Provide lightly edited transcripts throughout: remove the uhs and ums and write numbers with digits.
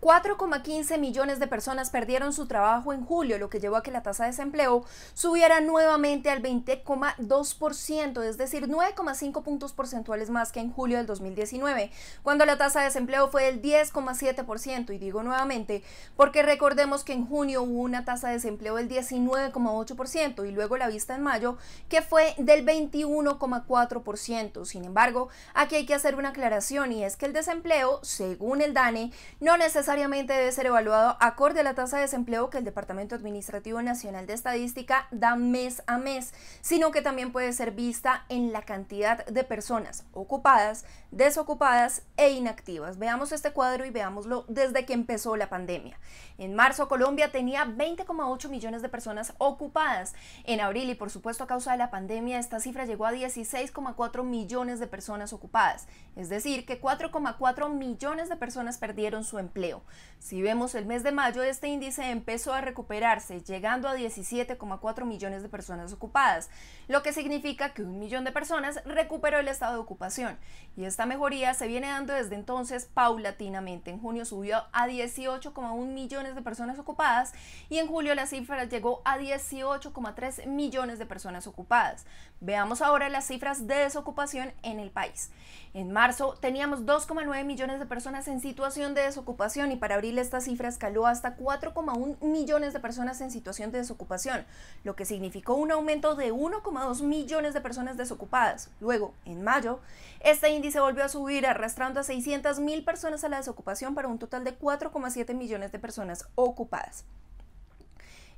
4,15 millones de personas perdieron su trabajo en julio, lo que llevó a que la tasa de desempleo subiera nuevamente al 20,2%, es decir, 9,5 puntos porcentuales más que en julio del 2019, cuando la tasa de desempleo fue del 10,7%. Y digo nuevamente porque recordemos que en junio hubo una tasa de desempleo del 19,8% y luego la vista en mayo, que fue del 21,4%. Sin embargo, aquí hay que hacer una aclaración, y es que el desempleo, según el DANE, no necesariamente debe ser evaluado acorde a la tasa de desempleo que el Departamento Administrativo Nacional de Estadística da mes a mes, sino que también puede ser vista en la cantidad de personas ocupadas, desocupadas e inactivas. Veamos este cuadro y veámoslo desde que empezó la pandemia. En marzo, Colombia tenía 20,8 millones de personas ocupadas. En abril, y por supuesto a causa de la pandemia, esta cifra llegó a 16,4 millones de personas ocupadas, es decir, que 4,4 millones de personas perdieron su empleo. Si vemos el mes de mayo, este índice empezó a recuperarse, llegando a 17,4 millones de personas ocupadas, lo que significa que 1 millón de personas recuperó el estado de ocupación, y esta mejoría se viene dando desde entonces paulatinamente. En junio subió a 18,1 millones de personas ocupadas y en julio la cifra llegó a 18,3 millones de personas ocupadas. Veamos ahora las cifras de desocupación en el país. En marzo teníamos 2,9 millones de personas en situación de desocupación y para abril esta cifra escaló hasta 4,1 millones de personas en situación de desocupación, lo que significó un aumento de 1,2 millones de personas desocupadas. Luego, en mayo, este índice volvió a subir, arrastrando a 600.000 personas a la desocupación para un total de 4,7 millones de personas ocupadas.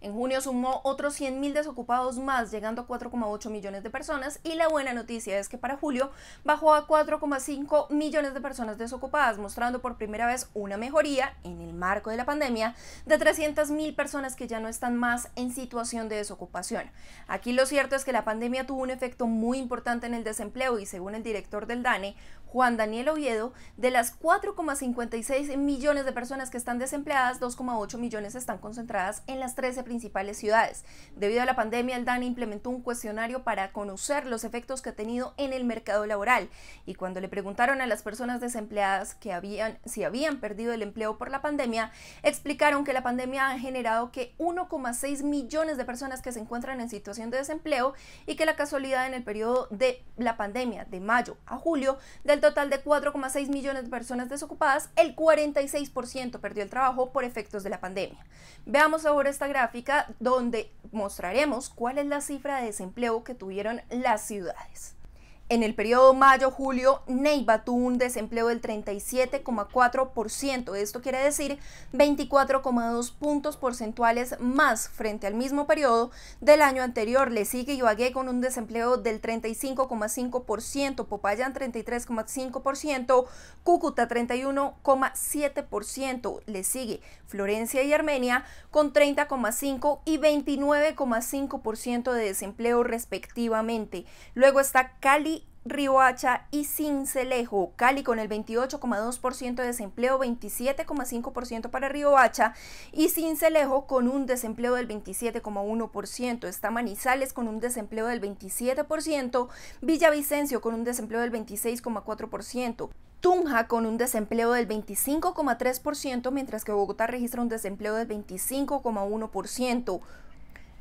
En junio sumó otros 100.000 desocupados más, llegando a 4,8 millones de personas, y la buena noticia es que para julio bajó a 4,5 millones de personas desocupadas, mostrando por primera vez una mejoría en el marco de la pandemia de 300.000 personas que ya no están más en situación de desocupación. Aquí lo cierto es que la pandemia tuvo un efecto muy importante en el desempleo y según el director del DANE, Juan Daniel Oviedo, de las 4,56 millones de personas que están desempleadas, 2,8 millones están concentradas en las 13 principales ciudades. Debido a la pandemia, el DANE implementó un cuestionario para conocer los efectos que ha tenido en el mercado laboral, y cuando le preguntaron a las personas desempleadas si habían perdido el empleo por la pandemia, explicaron que la pandemia ha generado que 1,6 millones de personas que se encuentran en situación de desempleo y que la casualidad en el periodo de la pandemia, de mayo a julio, del total de 4,6 millones de personas desocupadas, el 46% perdió el trabajo por efectos de la pandemia. Veamos ahora esta gráfica donde mostraremos cuál es la cifra de desempleo que tuvieron las ciudades. En el periodo mayo-julio, Neiva tuvo un desempleo del 37,4%. Esto quiere decir 24,2 puntos porcentuales más frente al mismo periodo del año anterior. Le sigue Ibagué con un desempleo del 35,5%, Popayán 33,5%, Cúcuta 31,7%. Le sigue Florencia y Armenia con 30,5% y 29,5% de desempleo respectivamente. Luego está Cali, Riohacha y Sincelejo. Cali con el 28,2% de desempleo, 27,5% para Riohacha, y Sincelejo con un desempleo del 27,1%. Está Manizales con un desempleo del 27%, Villavicencio con un desempleo del 26,4%. Tunja con un desempleo del 25,3%, mientras que Bogotá registra un desempleo del 25,1%.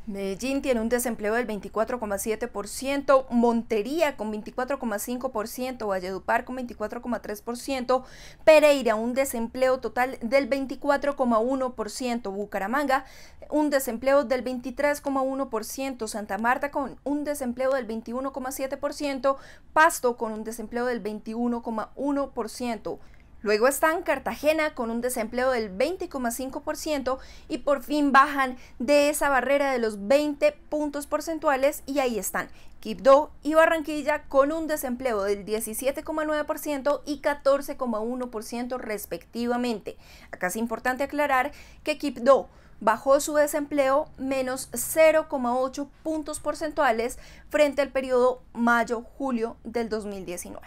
Medellín tiene un desempleo del 24,7%, Montería con 24,5%, Valledupar con 24,3%, Pereira un desempleo total del 24,1%, Bucaramanga un desempleo del 23,1%, Santa Marta con un desempleo del 21,7%, Pasto con un desempleo del 21,1%. Luego están Cartagena con un desempleo del 20,5% y por fin bajan de esa barrera de los 20 puntos porcentuales y ahí están Quibdó y Barranquilla con un desempleo del 17,9% y 14,1% respectivamente. Acá es importante aclarar que Quibdó bajó su desempleo menos 0,8 puntos porcentuales frente al periodo mayo-julio del 2019.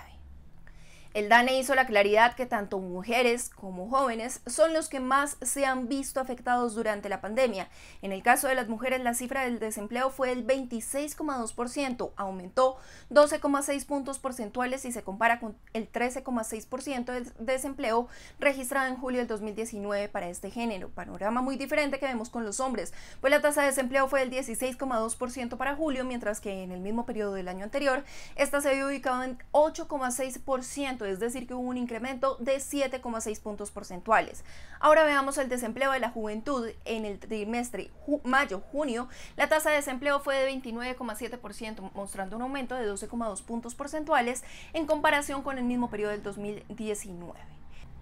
El DANE hizo la claridad que tanto mujeres como jóvenes son los que más se han visto afectados durante la pandemia. En el caso de las mujeres, la cifra del desempleo fue del 26,2%, aumentó 12,6 puntos porcentuales si se compara con el 13,6% del desempleo registrado en julio del 2019 para este género. Panorama muy diferente que vemos con los hombres, pues la tasa de desempleo fue del 16,2% para julio, mientras que en el mismo periodo del año anterior, esta se había ubicado en 8,6%. Es decir, que hubo un incremento de 7,6 puntos porcentuales. Ahora veamos el desempleo de la juventud. En el trimestre mayo-junio, la tasa de desempleo fue de 29,7%, mostrando un aumento de 12,2 puntos porcentuales en comparación con el mismo periodo del 2019.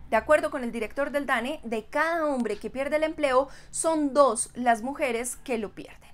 De acuerdo con el director del DANE, de cada hombre que pierde el empleo, son 2 las mujeres que lo pierden.